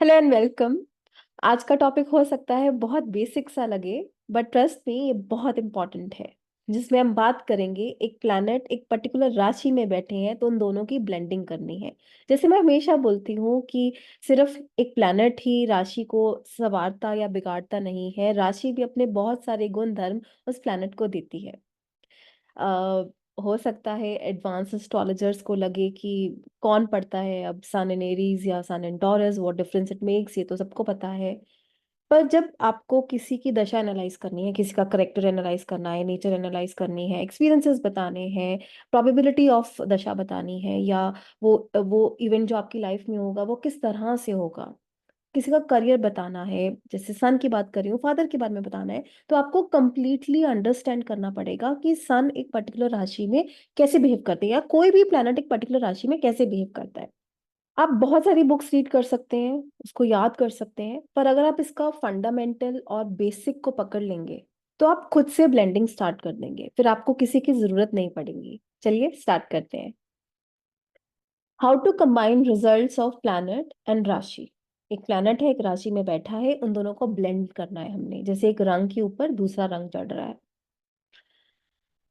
Hello and welcome. आज का topic हो सकता है बहुत बेसिक सा लगे, बट ट्रस्ट में ये बहुत इंपॉर्टेंट है। जिसमें हम बात करेंगे, एक प्लैनेट एक पर्टिकुलर राशि में बैठे हैं तो उन दोनों की ब्लेंडिंग करनी है। जैसे मैं हमेशा बोलती हूँ कि सिर्फ एक प्लैनेट ही राशि को संवारता या बिगाड़ता नहीं है, राशि भी अपने बहुत सारे गुण धर्म उस प्लैनेट को देती है। अ, हो सकता है एडवांस एस्ट्रोलॉजर्स को लगे कि कौन पढ़ता है अब सन इन एरीज या sun in Taurus, what difference it makes, ये तो सबको पता है। पर जब आपको किसी की दशा एनालाइज करनी है, किसी का करेक्टर एनालाइज करना है, नेचर एनालाइज करनी है, एक्सपीरियंसेस बताने हैं, प्रोबेबिलिटी ऑफ दशा बतानी है, या वो इवेंट जो आपकी लाइफ में होगा वो किस तरह से होगा, किसी का करियर बताना है, जैसे सन की बात कर रही हूँ, फादर के बारे में बताना है, तो आपको कंप्लीटली अंडरस्टैंड करना पड़ेगा कि सन एक पर्टिकुलर राशि में कैसे बिहेव करते हैं, या कोई भी प्लैनेट एक पर्टिकुलर राशि में कैसे बिहेव करता है। आप बहुत सारी बुक्स रीड कर सकते हैं, उसको याद कर सकते हैं, पर अगर आप इसका फंडामेंटल और बेसिक को पकड़ लेंगे तो आप खुद से ब्लेंडिंग स्टार्ट कर देंगे, फिर आपको किसी की जरूरत नहीं पड़ेगी। चलिए स्टार्ट करते हैं। How to combine results of planet and rashi. एक प्लैनेट है, एक राशि में बैठा है, उन दोनों को ब्लेंड करना है हमने, जैसे एक रंग के ऊपर दूसरा रंग चढ़ रहा है।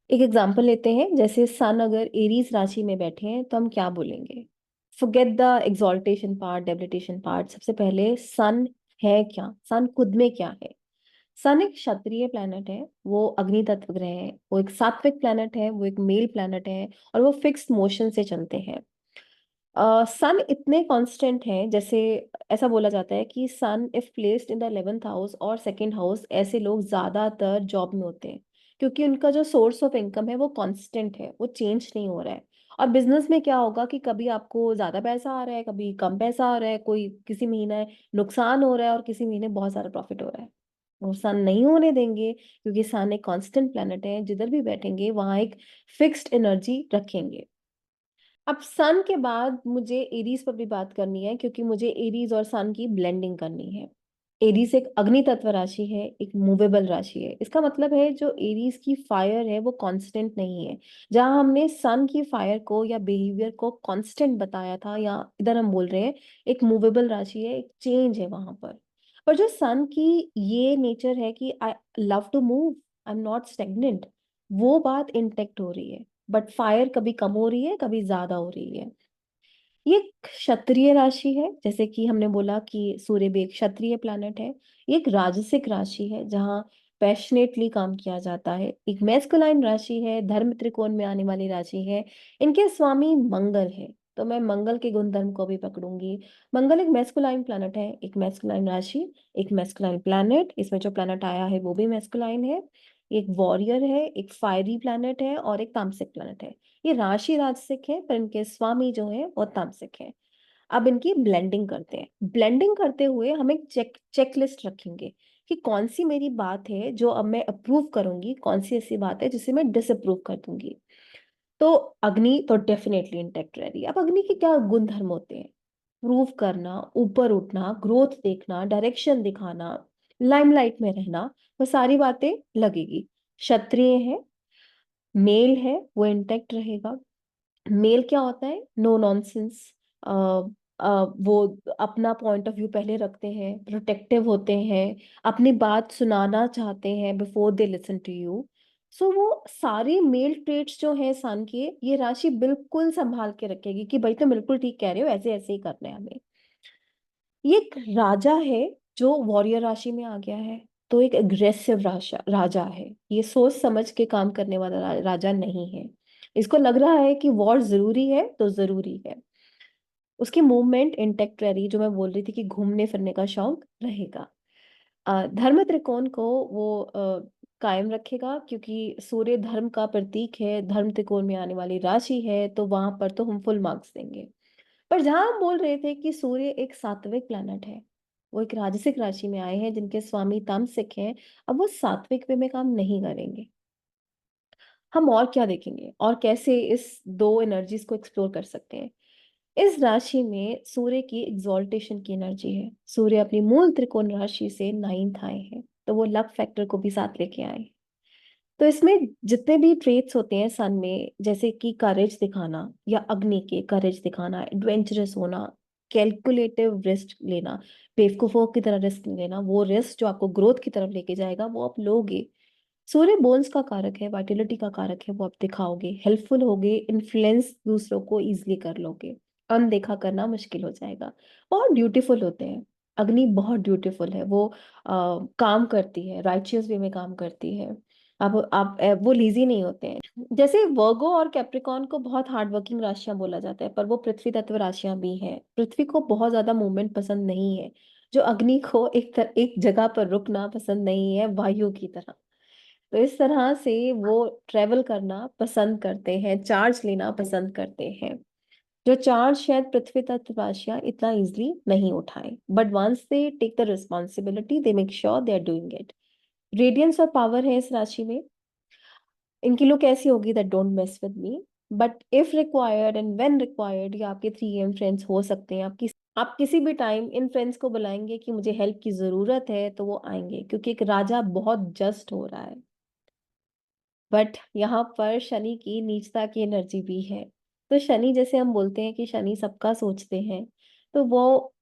एक एग्जांपल लेते हैं, जैसे सन अगर एरीज राशि में बैठे हैं तो हम क्या बोलेंगे। Forget the exaltation part, debilitation part. सबसे पहले सन है क्या, सन खुद में क्या है। सन एक क्षत्रिय प्लैनेट है, वो अग्नि तत्व ग्रह है, वो एक सात्विक प्लैनेट है, वो एक मेल प्लैनेट है, और वो फिक्स्ड मोशन से चलते हैं। सन इतने कांस्टेंट हैं, जैसे ऐसा बोला जाता है कि सन if placed in the 11th house और सेकंड हाउस, ऐसे लोग ज्यादातर जॉब में होते हैं, क्योंकि उनका जो सोर्स ऑफ इनकम है वो कांस्टेंट है, वो चेंज नहीं हो रहा है। और बिजनेस में क्या होगा कि कभी आपको ज्यादा पैसा आ रहा है, कभी कम पैसा आ रहा है, कोई किसी महीने नुकसान हो रहा है और किसी महीने बहुत सारा प्रॉफिट हो रहा है। वो सन नहीं होने देंगे, क्योंकि सन एक कांस्टेंट प्लेनेट है, जिधर भी बैठेंगे वहां एक फिक्स्ड एनर्जी रखेंगे। अब सन के बाद मुझे एरीज पर भी बात करनी है, क्योंकि मुझे एरीज और सन की ब्लेंडिंग करनी है। एरीज एक अग्नि तत्व राशि है, एक मूवेबल राशि है। इसका मतलब है जो एरीज की फायर है वो कांस्टेंट नहीं है। जहां हमने सन की फायर को या बिहेवियर को कांस्टेंट बताया था, या इधर हम बोल रहे हैं एक मूवेबल राशि है, एक चेंज है वहां पर जो सन की ये नेचर है कि I love to move, I am not stagnant, वो बात इंटेक्ट हो रही है। बट फायर कभी कम हो रही है, कभी ज्यादा हो रही है। ये क्षत्रिय राशि है, जैसे कि हमने बोला कि सूर्य भी एक क्षत्रिय प्लैनेट है। ये एक राजसिक राशि है, जहाँ पैशनेटली काम किया जाता है। एक मैस्कुलाइन राशि है, धर्म त्रिकोण में आने वाली राशि है। इनके स्वामी मंगल है, तो मैं मंगल के गुणधर्म को भी पकड़ूंगी। मंगल एक मैस्कुलाइन प्लैनेट है, एक मैस्कुलाइन राशि, एक मैस्कुलाइन प्लैनेट। इसमें जो प्लैनेट आया है वो भी मैस्कुलाइन है। एक वॉरियर है, एक फायरी प्लैनेट है, और एक तामसिक प्लैनेट है। ये राशि राजसिक है, पर इनके स्वामी जो है वो तामसिक है। अब इनकी ब्लेंडिंग करते हैं। ब्लेंडिंग करते हुए हम एक चेकलिस्ट रखेंगे कि कौन सी मेरी बात है जो अब मैं अप्रूव करूंगी, कौन सी ऐसी बात है जिसे मैं डिसअप्रूव कर दूंगी। तो अग्नि तो डेफिनेटली इंटेक्ट रह रही है। अब अग्नि के क्या गुण धर्म होते हैं। प्रूव करना, ऊपर उठना, ग्रोथ देखना, डायरेक्शन दिखाना, लाइमलाइट में रहना, वो सारी बातें लगेगी। क्षत्रिय है, मेल है, वो इंटेक्ट रहेगा। मेल क्या होता है, नो नॉनसेंस। वो अपना पॉइंट ऑफ व्यू पहले रखते हैं, प्रोटेक्टिव होते हैं, अपनी बात सुनाना चाहते हैं before they listen to you. So वो सारे मेल ट्रेट्स जो है सन के, ये राशि बिल्कुल संभाल के रखेगी कि भाई तुम बिल्कुल ठीक कह रहे हो, ऐसे ऐसे ही करना है हमें। ये एक राजा है जो वॉरियर राशि में आ गया है, तो एक एग्रेसिव राजा है। ये सोच समझ के काम करने वाला राजा नहीं है। इसको लग रहा है कि वॉर जरूरी है तो जरूरी है। उसकी मूवमेंट इंटेक्ट रह रही, जो मैं बोल रही थी कि घूमने फिरने का शौक रहेगा। धर्म त्रिकोण को वो कायम रखेगा, क्योंकि सूर्य धर्म का प्रतीक है, धर्म त्रिकोण में आने वाली राशि है, तो वहां पर तो हम फुल मार्क्स देंगे। पर जहां हम बोल रहे थे कि सूर्य एक सात्विक प्लैनेट है, वो एक राजसिक राशि में आए हैं जिनके स्वामी तामसिक हैं, अब वो सात्विक वे में काम नहीं करेंगे। हम और क्या देखेंगे और कैसे इस दो एनर्जीज को एक्सप्लोर कर सकते हैं। इस राशि में सूर्य की एग्जॉल्टेशन की एनर्जी है। सूर्य अपनी मूल त्रिकोण राशि से 9th आए हैं, तो वो लक फैक्टर को भी साथ लेके आए हैं। तो इसमें जितने भी ट्रेट्स होते हैं सन में, जैसे कि करेज दिखाना, या अग्नि के करेज दिखाना, एडवेंचरस होना, कैलकुलेटिव रिस्क लेना, बेवकूफों की तरह रिस्क नहीं लेना। वो रिस्क जो आपको ग्रोथ की तरफ लेके जाएगा वो आप लोगे। सूर्य बोन्स का कारक है, वाइटलिटी का कारक है, वो आप दिखाओगे, हेल्पफुल होगे, इन्फ्लुएंस दूसरों को इजिली कर लोगे, अनदेखा करना मुश्किल हो जाएगा। बहुत ड्यूटीफुल होते हैं। अग्नि बहुत ड्यूटीफुल है, वो काम करती है, राइचियस वे में काम करती है। वो लीजी नहीं होते हैं। जैसे वर्गो और कैप्रिकॉर्न को बहुत हार्ड वर्किंग राशियां बोला जाता है, पर वो पृथ्वी तत्व राशियां भी हैं। पृथ्वी को बहुत ज्यादा मूवमेंट पसंद नहीं है, जो अग्नि को एक जगह पर रुकना पसंद नहीं है, वायु की तरह। तो इस तरह से वो ट्रेवल करना पसंद करते हैं, चार्ज लेना पसंद करते हैं, जो चार्ज शायद पृथ्वी तत्ववासियां इतना इजिली नहीं उठाए, but once they take the responsibility they make sure they are doing it. Radiance और पावर है इस राशि में। इनकी लुक ऐसी होगी that don't mess with me, but if required and when required, ये आपके 3M फ्रेंड्स हो सकते हैं। आप किसी भी टाइम इन फ्रेंड्स को बुलाएंगे कि मुझे हेल्प की जरूरत है तो वो आएंगे, क्योंकि एक राजा बहुत जस्ट हो रहा है। बट यहाँ पर शनि की नीचता की एनर्जी भी है। तो शनि, जैसे हम बोलते हैं कि शनि सबका सोचते हैं, तो वो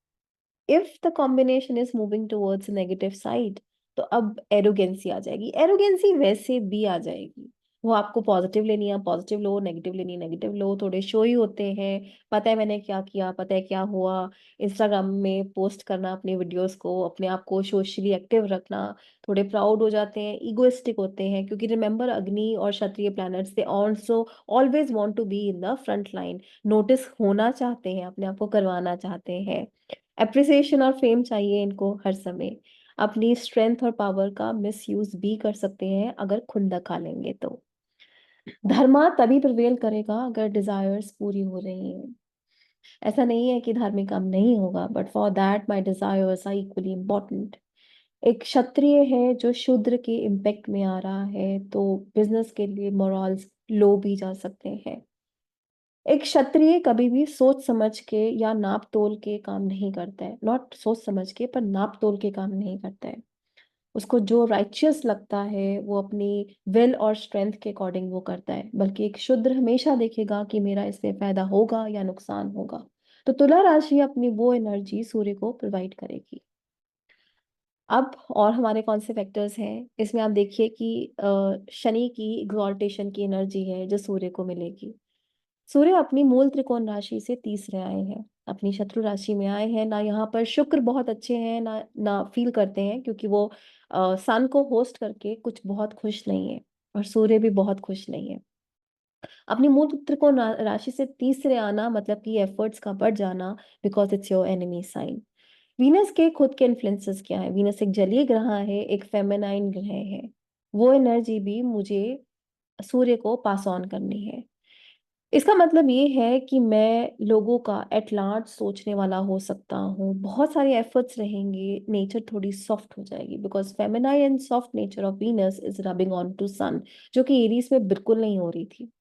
if the combination is moving towards negative side, तो अब एरोगेंसी आ जाएगी। एरोगेंसी वैसे भी आ जाएगी, वो आपको पॉजिटिव लेनी है पॉजिटिव लो, नेगेटिव लेनी है नेगेटिव लो। थोड़े शो ही होते हैं, पता है मैंने क्या किया, पता है क्या हुआ। इंस्टाग्राम में पोस्ट करना अपने वीडियोस को, अपने आप को सोशली एक्टिव रखना। थोड़े प्राउड हो जाते हैं, इगोइस्टिक होते हैं, क्योंकि रिमेंबर अग्नि और Kshatriya planets they also always want to be in the front line. Notice होना चाहते हैं, अपने आप को करवाना चाहते हैं। अप्रिसिएशन और फेम चाहिए इनको हर समय। अपनी स्ट्रेंथ और पावर का मिस यूज भी कर सकते हैं अगर खुंदा खा लेंगे तो। धर्मा तभी प्रिवेल करेगा अगर डिजायर्स पूरी हो रही हैं। ऐसा नहीं है कि धार्मिक काम नहीं होगा, but for that my desires are equally important. एक क्षत्रिय है जो शूद्र के इम्पेक्ट में आ रहा है, तो बिजनेस के लिए मोरल्स लो भी जा सकते हैं। एक क्षत्रिय कभी भी सोच समझ के या नाप तोल के काम नहीं करता है, नॉट सोच समझ के पर नाप तोल के काम नहीं करता है। उसको जो राइचियस लगता है वो अपनी विल और स्ट्रेंथ के अकॉर्डिंग वो करता है, बल्कि एक शूद्र हमेशा देखेगा कि मेरा इससे फायदा होगा या नुकसान होगा। तो तुला राशि अपनी वो एनर्जी सूर्य को प्रोवाइड करेगी। अब और हमारे कौन से फैक्टर्स हैं इसमें, आप देखिए कि शनि की एग्जॉल्टेशन की एनर्जी है जो सूर्य को मिलेगी। सूर्य अपनी मूल त्रिकोण राशि से तीसरे आए हैं, अपनी शत्रु राशि में आए हैं ना। यहाँ पर शुक्र बहुत अच्छे हैं ना, ना फील करते हैं, क्योंकि वो सन को होस्ट करके कुछ बहुत खुश नहीं है, और सूर्य भी बहुत खुश नहीं है। अपनी मूल त्रिकोण राशि से तीसरे आना मतलब कि एफर्ट्स का बढ़ जाना, because it's your enemy sign. Venus के खुद के इन्फ्लुएंसेस क्या है? वीनस एक जलीय ग्रह है, एक फेमिनाइन ग्रह है। वो एनर्जी भी मुझे सूर्य को पास ऑन करनी है। इसका मतलब ये है कि मैं लोगों का एट लार्ज सोचने वाला हो सकता हूँ, बहुत सारे एफर्ट्स रहेंगे, नेचर थोड़ी सॉफ्ट हो जाएगी, because feminine and soft nature of Venus is rubbing on to sun, जो कि एरीज में बिल्कुल नहीं हो रही थी।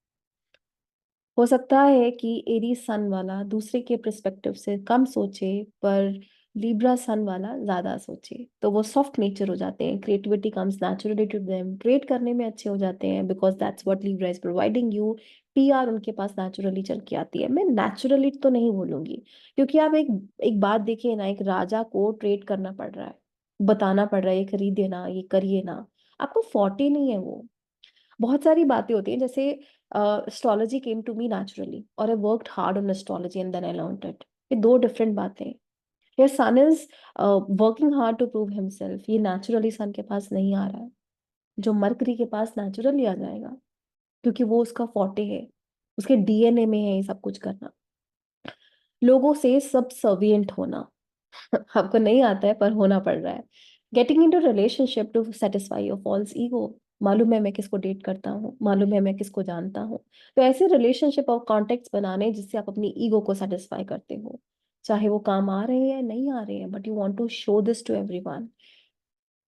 हो सकता है कि एरीज सन वाला दूसरे के पर्सपेक्टिव से कम सोचे, पर लिब्रा सन वाला ज्यादा सोचे, तो वो सॉफ्ट नेचर हो जाते हैं। Creativity comes naturally to them, trade करने में अच्छे हो जाते हैं, because that's what Libra is providing you. PR उनके पास नेचुरली चल के आती है। मैं नेचुरली तो नहीं बोलूंगी, क्योंकि आप एक एक बात देखिए ना, एक राजा को ट्रेड करना पड़ रहा है, बताना पड़ रहा है ये खरीदिए ना, ये करिए ना। आपको 40 नहीं है वो। बहुत सारी बातें होती हैं, जैसे astrology came to me naturally और I worked hard on astrology and then I learned it. ये दो डिफरेंट बातें हैं। Your sun is working hard to prove himself, ये नेचुरली सन के पास नहीं आ रहा है, जो मरकरी के पास नेचुरली आ जाएगा, क्योंकि वो उसका फोर्टे है, उसके DNA में है ये सब कुछ करना। लोगों से सब सर्विएंट होना। आपको नहीं आता है पर होना पड़ रहा है। Getting into relationship to satisfy your false ego, मालूम है मैं किसको डेट करता हूँ, मालूम है मैं किसको जानता हूँ। तो ऐसे रिलेशनशिप और कॉन्टेक्ट्स बनाने जिससे आप अपनी ईगो को सेटिस्फाई करते हो, चाहे वो काम आ रहे हैं नहीं आ रहे हैं, but you want to show this to everyone.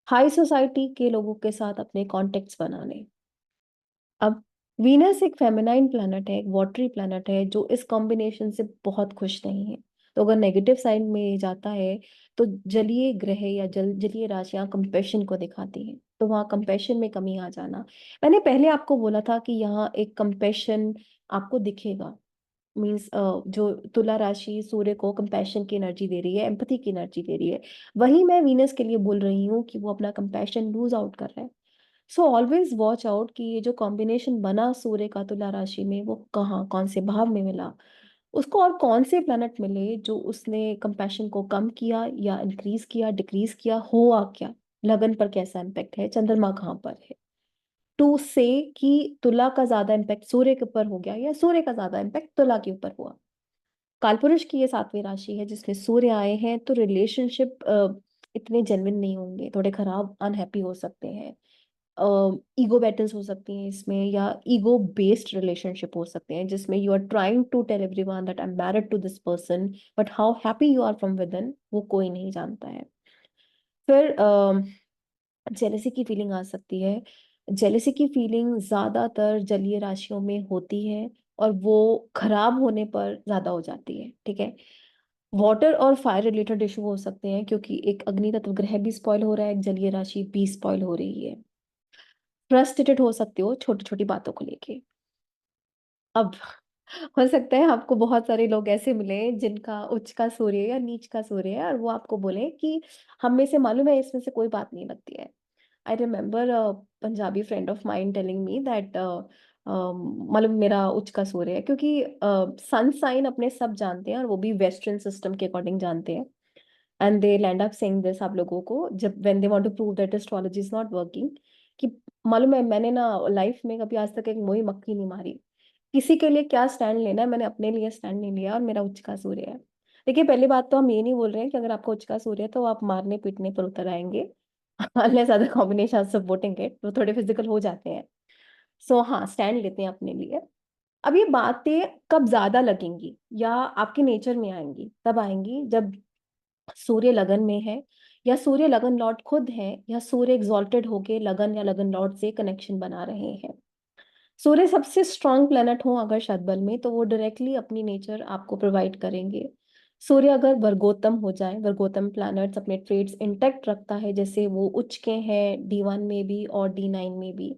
High society के लोगों के साथ अपने कॉन्टेक्ट्स बनाने। अब वीनस एक फेमिनाइन प्लैनेट है, एक वाटरी प्लैनेट है, जो इस कॉम्बिनेशन से बहुत खुश नहीं है। तो अगर नेगेटिव साइड में जाता है, तो जलीय ग्रह या जलीय राशियां कंपेशन को दिखाती हैं, तो वहाँ कंपेशन में कमी आ जाना। मैंने पहले आपको बोला था कि यहाँ एक कंपेशन आपको दिखेगा, मीन्स जो तुला राशि सूर्य को कंपैशन की एनर्जी दे रही है, एम्पथी की एनर्जी दे रही है, वही मैं वीनस के लिए बोल रही हूँ कि वो अपना कंपैशन लूज आउट कर रहा है। सो ऑलवेज वॉच आउट कि ये जो कॉम्बिनेशन बना सूर्य का तुला राशि में, वो कहाँ कौन से भाव में मिला, उसको और कौन से प्लैनेट मिले जो उसने कंपैशन को कम किया या इंक्रीज किया, डिक्रीज किया, हुआ क्या, लगन पर कैसा इम्पेक्ट है, चंद्रमा कहाँ पर है, टू से कि तुला का ज्यादा इम्पैक्ट सूर्य के ऊपर हो गया या सूर्य का ज्यादा इम्पैक्ट तुला के ऊपर हुआ। कालपुरुष की ये सातवीं राशि है जिसमें सूर्य आए हैं, तो रिलेशनशिप इतने जेन्युइन नहीं होंगे, थोड़े खराब, अनहैप्पी हो सकते हैं, ईगो बैटल्स हो सकती हैं इसमें, या ईगो बेस्ड रिलेशनशिप हो सकते हैं जिसमें you are trying to tell everyone that I am married to this person, but how happy you are from within वो कोई नहीं जानता है। फिर जेलेसी की फीलिंग आ सकती है। जेलेसी की फीलिंग ज्यादातर जलीय राशियों में होती है और वो खराब होने पर ज्यादा हो जाती है, ठीक है। वाटर और फायर रिलेटेड इशू हो सकते हैं क्योंकि एक अग्नि तत्व ग्रह भी स्पॉइल हो रहा है, एक जलीय राशि भी स्पॉइल हो रही है। फ्रस्ट्रेटेड हो सकते हो छोटी छोटी बातों को लेके। अब हो सकता है आपको बहुत सारे लोग ऐसे मिले जिनका उच्च का सूर्य या नीच का सूर्य है और वो आपको बोले कि हम में से मालूम है इसमें से कोई बात नहीं लगती है। I remember Punjabi friend of mind telling me that मालूम मेरा उच्च का सूर्य है, क्योंकि सन साइन अपने सब जानते हैं और वो भी वेस्टर्न सिस्टम के अकॉर्डिंग जानते हैं। And they land up saying this आप लोगों को जब when they want to prove that astrology is not working, कि मालूम है मैंने ना लाइफ में कभी आज तक एक मोई मक्खी नहीं मारी। किसी के लिए क्या स्टैंड लेना है, मैंने अपने लिए स्टैंड नहीं लिया और मेरा उच्च का सूर्य है। देखिए पहली बात तो हम ये नहीं बोल रहे हैं कि अगर आपका उच्च का सूर्य है तो आप मारने पीटने पर उतर आएंगे unless other combination supporting it, तो थोड़े फिजिकल हो जाते हैं। सो हाँ, स्टैंड लेते हैं अपने लिए। अब ये बातें कब ज्यादा लगेंगी या आपके नेचर में आएंगी, तब आएंगी जब सूर्य लगन में है, या सूर्य लगन लॉर्ड खुद है, या सूर्य एग्जॉल्टेड होके लगन या लगन लॉर्ड से कनेक्शन बना रहे हैं। सूर्य सबसे स्ट्रांग प्लेनेट हो अगर शतबल में, तो वो डायरेक्टली अपनी नेचर आपको प्रोवाइड करेंगे। सूर्य अगर वर्गोत्तम हो जाए, वर्गोत्तम प्लैनेट्स अपने ट्रेड्स इंटैक्ट रखता है, जैसे वो उच्च के हैं D1 में भी और D9 में भी।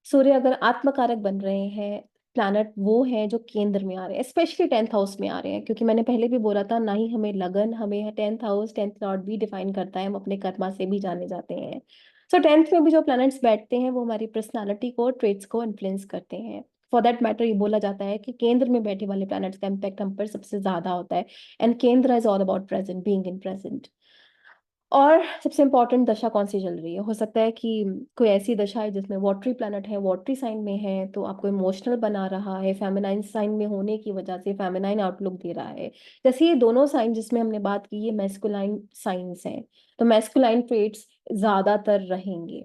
सूर्य अगर आत्मकारक बन रहे हैं, प्लैनेट वो है जो केंद्र में आ रहे हैं, स्पेशली 10th हाउस में आ रहे हैं, क्योंकि मैंने पहले भी बोला था ना ही हमें लगन, हमें 10th हाउस, 10th लॉर्ड भी डिफाइन करता है, हम अपने कर्मा से भी जाने जाते हैं। सो 10th में भी जो प्लैनेट्स बैठते हैं वो हमारी पर्सनालिटी को, ट्रेट्स को इन्फ्लुएंस करते हैं। फॉर दैट मैटर ये बोला जाता है कि केंद्र में बैठे वाले प्लैनेट्स का इम्पैक्ट हम पर सबसे ज्यादा होता है। एंड केंद्र is all about present, being in present. और सबसे इंपॉर्टेंट दशा कौन सी चल रही है, हो सकता है कि कोई ऐसी दशा है जिसमें वॉटरी प्लैनेट है, वॉटरी साइन में है, तो आपको इमोशनल बना रहा है, फेमिनाइन साइन में होने की वजह से फेमिनाइन आउटलुक दे रहा है। जैसे ये दोनों साइन जिसमें हमने बात की, ये मैस्कुलाइन साइंस हैं, तो मैस्कुलाइन ट्रेट्स ज्यादातर रहेंगे।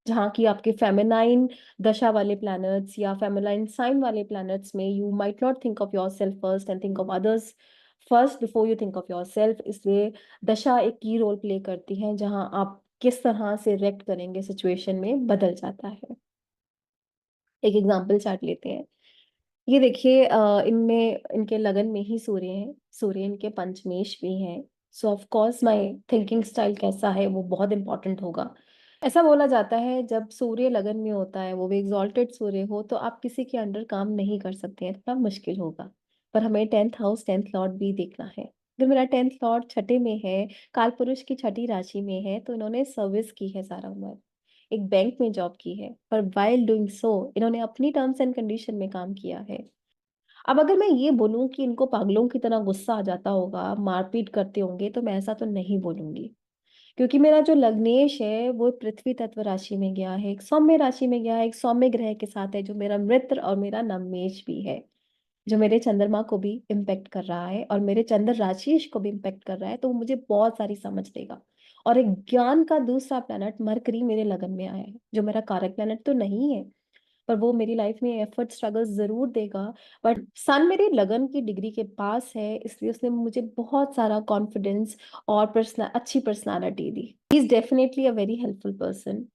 जहाँ की आपके फेमिनाइन दशा वाले प्लैनेट्स या फेमिनाइन साइन वाले प्लैनेट्स में you might not think of your self first and think of others first before you think of your self, इसलिए दशा एक की रोल प्ले करती है, जहां आप किस तरह से रिएक्ट करेंगे सिचुएशन में बदल जाता है। एक एग्जांपल चार्ट लेते हैं। ये देखिए इनमें इनके लगन में ही सूर्य है, सूर्य इनके पंचमेश भी है। सो of course my thinking style कैसा है वो बहुत इंपॉर्टेंट होगा। ऐसा बोला जाता है जब सूर्य लगन में होता है, वो भी एग्जॉल्टेड सूर्य हो, तो आप किसी के अंडर काम नहीं कर सकते हैं, थोड़ा मुश्किल होगा। पर हमें 10th हाउस, 10th लॉर्ड भी देखना है। अगर मेरा 10th लॉर्ड छठे में है, काल पुरुष की छठी राशि में है, तो इन्होंने सर्विस की है सारा उम्र, एक बैंक में जॉब की है, पर वाइल डूइंग सो इन्होंने अपनी टर्म्स एंड कंडीशन में काम किया है। अब अगर मैं ये बोलूं कि इनको पागलों की तरह गुस्सा आ जाता होगा, मारपीट करते होंगे, तो मैं ऐसा तो नहीं बोलूंगी, क्योंकि मेरा जो लग्नेश है वो पृथ्वी तत्व राशि में गया है, एक सौम्य राशि में गया है, एक सौम्य ग्रह के साथ है जो मेरा मित्र और मेरा नवमेश भी है, जो मेरे चंद्रमा को भी इम्पेक्ट कर रहा है और मेरे चंद्र राशिश को भी इम्पेक्ट कर रहा है, तो वो मुझे बहुत सारी समझ देगा। और एक ज्ञान का दूसरा प्लैनेट मरकरी मेरे लगन में आया है, जो मेरा कारक प्लैनेट तो नहीं है, पर वो मेरी लाइफ में एफर्ट स्ट्रगल जरूर देगा। बट सन मेरी लगन की डिग्री के पास है, इसलिए उसने मुझे बहुत सारा कॉन्फिडेंस और अच्छी personality the. He is definitely a very helpful person.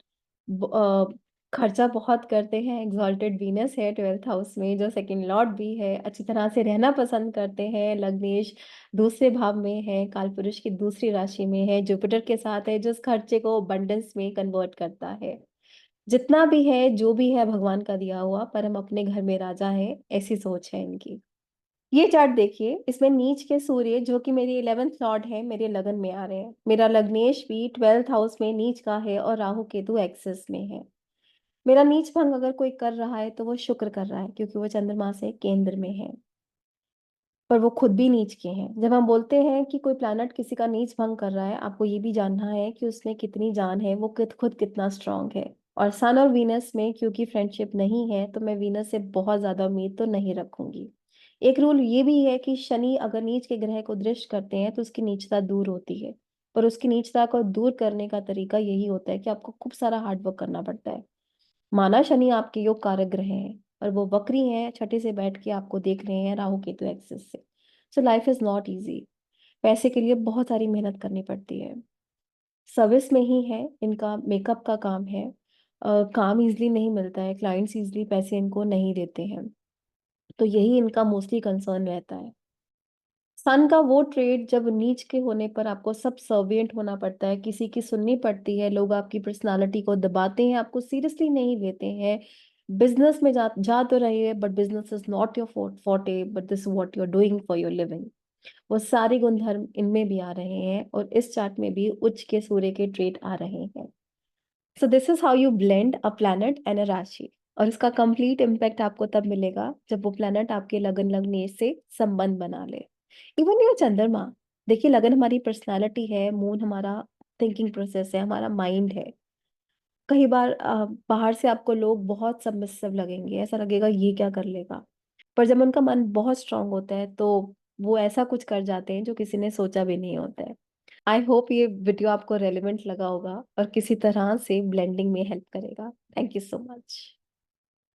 खर्चा बहुत करते हैं, एग्जॉल्टेड वीनस है 12th हाउस में, जो सेकंड लॉर्ड भी है, अच्छी तरह से रहना पसंद करते हैं, लग्नेश दूसरे भाव में है, कालपुरुष की दूसरी राशि में है, जुपिटर के साथ है, जो उस खर्चे को अबंडेंस में कन्वर्ट करता है। जितना भी है जो भी है भगवान का दिया हुआ, पर हम अपने घर में राजा हैं, ऐसी सोच है इनकी। ये चार्ट देखिए, इसमें नीच के सूर्य जो कि मेरी 11th लॉर्ड है, मेरे लगन में आ रहे हैं। मेरा लग्नेश भी 12th हाउस में नीच का है और राहु केतु एक्सिस में है। मेरा नीच भंग अगर कोई कर रहा है तो वो शुक्र कर रहा है, क्योंकि वो चंद्रमा से केंद्र में है, पर वो खुद भी नीच के हैं। जब हम बोलते हैं कि कोई प्लैनेट किसी का नीच भंग कर रहा है, आपको ये भी जानना है कि उसमें कितनी जान है, वो खुद कितना स्ट्रांग है। और सन और वीनस में क्योंकि फ्रेंडशिप नहीं है, तो मैं वीनस से बहुत ज्यादा उम्मीद तो नहीं रखूंगी। एक रूल ये भी है कि शनि अगर नीच के ग्रह को दृष्ट करते हैं तो उसकी नीचता दूर होती है। पर उसकी नीचता को दूर करने का तरीका यही होता है कि आपको खूब सारा हार्डवर्क करना पड़ता है। माना शनि आपके योग कारक ग्रह हैं, और वो वक्री हैं, छठे से बैठ के आपको देख रहे हैं राहु केतु एक्सिस से। So life is not easy. पैसे के लिए बहुत सारी मेहनत करनी पड़ती है। सर्विस में ही है, इनका मेकअप का काम है। काम इजली नहीं मिलता है, क्लाइंट्स इजली पैसे इनको नहीं देते हैं। तो यही इनका मोस्टली कंसर्न रहता है। सन का वो ट्रेड जब नीच के होने पर आपको सब सर्वियंट होना पड़ता है, किसी की सुननी पड़ती है, लोग आपकी पर्सनालिटी को दबाते हैं, आपको सीरियसली नहीं लेते हैं। बिजनेस में जा तो रही है, but business is not your forte, but this what you are doing for your living. वो सारे गुणधर्म इनमें भी आ रहे हैं, और इस चार्ट में भी उच्च के सूर्य के ट्रेट आ रहे हैं। So this is how you blend a planet and अ राशि। और इसका कंप्लीट इम्पैक्ट आपको तब मिलेगा जब वो प्लैनेट आपके लगन लगने से संबंध बना ले। इवन योर चंद्रमा, देखिए लगन हमारी पर्सनालिटी है, मून हमारा थिंकिंग प्रोसेस है, हमारा माइंड है। कई बार बाहर से आपको लोग बहुत सबमिसिव लगेंगे, ऐसा लगेगा ये क्या कर लेगा। पर जब उनका मन बहुत स्ट्रांग होता है तो वो ऐसा कुछ कर जाते हैं जो किसी ने सोचा भी नहीं होता है। आई होप ये वीडियो आपको रेलिवेंट लगा होगा और किसी तरह से ब्लेंडिंग में हेल्प करेगा। Thank you so much.